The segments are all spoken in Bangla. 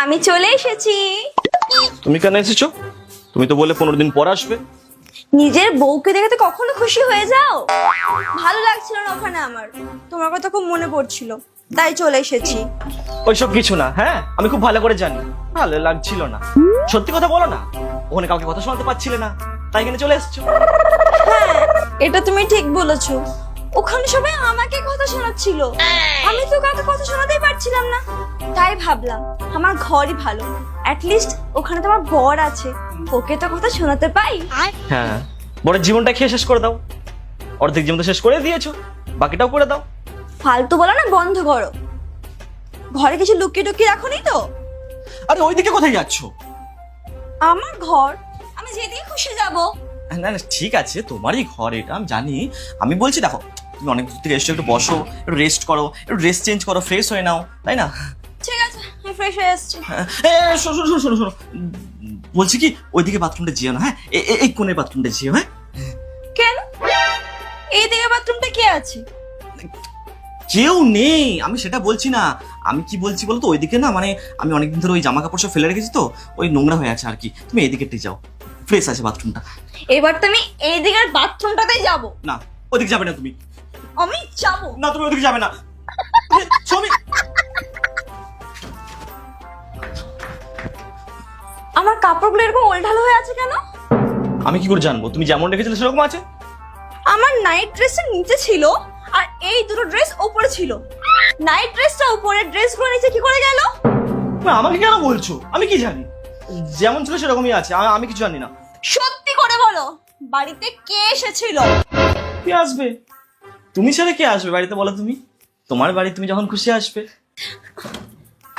আমি চলে এসেছি। তুমি কেন এসেছো? তুমি তো বলে 15 দিন পর আসবে। নিজের বউকে দেখে তো কখনো খুশি হয়ে যাও? ভালো লাগছিল না ওখানে, আমার তোমার কথা খুব মনে পড়ছিল, তাই চলে এসেছি। ওইসব কিছু না। হ্যাঁ, আমি খুব ভালো করে জানি ভালো লাগছিল না। সত্যি কথা বলো না, ওখানে কাউকে কথা শোনাতে পারছিলে না, তাই এখানে চলে এসেছো। হ্যাঁ, এটা তুমি ঠিক বলেছো। ওখানে সবাই আমাকে কথা শোনাচ্ছিল, আমি তো কাউকে কথা শোনাতেই পারছিলাম না। তাই ভাবলাম আমার ঘরই ভালো, অ্যাটলিস্ট ওখানে তোমার বর আছে, ওকে তো কথা শোনাতে পাই। হ্যাঁ, বড় জীবনটা খেয়ে শেষ করে দাও। অর্ধেক জীবন তো শেষ করে দিয়েছো, বাকিটাও করে দাও। ফালতু বলো না, বন্ধ করো। ঘরে কিছু লুকিয়ে টুকিয়ে রাখোনি তো? আরে ওইদিকে কোথায় যাচ্ছো? আমার ঘর, আমি যেদিকে খুশি যাবো। না না, ঠিক আছে, তোমারই ঘর এটা আমি জানি। আমি বলছি দেখো, তুমি অনেক দূর থেকে এসছো, একটু বসো, একটু রেস্ট করো, একটু ড্রেস চেঞ্জ করো, ফ্রেশ হয়ে নাও, তাই না? ঠিক আছে, আমি ফ্রেশ হয়ে এসেছি। শোনো শোনো শোনো শোনো, বলছি কি ওইদিকে বাথরুমটা যেও না, হ্যাঁ? এই কোণের বাথরুমটা যেও। হ্যাঁ, কেন? এই দিকে বাথরুমটা কে আছে? কেউ নেই, আমি সেটা বলছি না। আমি কি বলছি বলো তো, ওইদিকে না মানে আমি অনেকদিন ধরে ওই জামা কাপড় সব ফেলে রেখেছি তো, ওই নোংরা হয়ে আছে আর কি। তুমি এইদিকেটাই যাও, ফ্রেশ আছে বাথরুমটা। এবার তুমি এই দিকের বাথরুমটাতেই যাবো। না, ওইদিকে যাবে না তুমি। আমি যাবো। না, তুমি ওইদিকে যাবে না। ছবি, আমার কাপড়গুলো এরকম ওলঢালো হয়ে আছে কেন? আমি কি করে জানবো? তুমি যেমন রেখেছিলে সেরকম আছে। আমার নাইট ড্রেসটা নিচে ছিল আর এই দুটো ড্রেস উপরে ছিল। নাইট ড্রেসটা উপরে, ড্রেসগুলো নিচে কি করে গেল? না, আমাকে কেন বলছো? আমি কি জানি, যেমন ছিল সেরকমই আছে। আমি কিছু জানি না। সত্যি করে বলো, বাড়িতে কে এসেছিল? কে আসবে? তুমি ছাড়া কে আসবে বাড়িতে বলো? তুমি, তোমার বাড়ি তুমি যখন খুশি আসবে।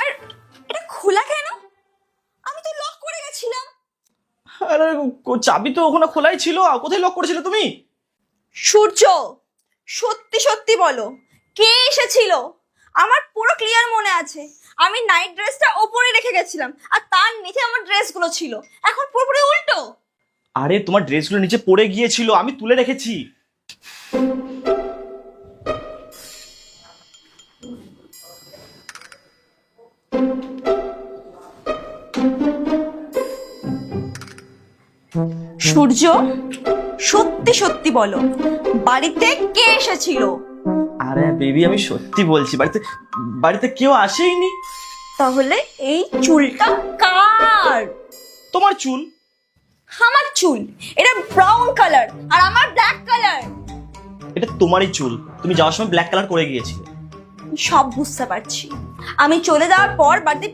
আর এটা খোলা কেন? আমি তো লক করে গেছিলাম। আরে চাবি তো ওখানে খোলাই ছিল, কোথায় লক করেছিলে তুমি? সূর্য, সত্যি সত্যি বলো, কে এসেছিল? আমার পুরো ক্লিয়ার মনে আছে, আমি নাইট ড্রেসটা ওপরে রেখে গেছিলাম আর তার নিচে আমার ড্রেসগুলো ছিল। এখন পুরোপুরি উল্টো। আরে তোমার ড্রেসগুলো নিচে পড়ে গিয়েছিল, আমি তুলে রেখেছি। সূর্য, সত্যি সত্যি বলো, বাড়িতে কে এসেছিল? আরে বেবি, আমি সত্যি বলছি, বাড়িতে বাড়িতে কেউ আসেইনি। তাহলে এই চুলটা কার? তোমার চুল। আমার চুল, এটা ব্রাউন কালার আর আমার ব্ল্যাক কালার। এটা তোমারই চুল, তুমি যাওয়ার সময় ব্ল্যাক কালার করে গিয়েছিলে। সব বুঝতে পারছি। আমি চলে যাওয়ার পর বাড়িতে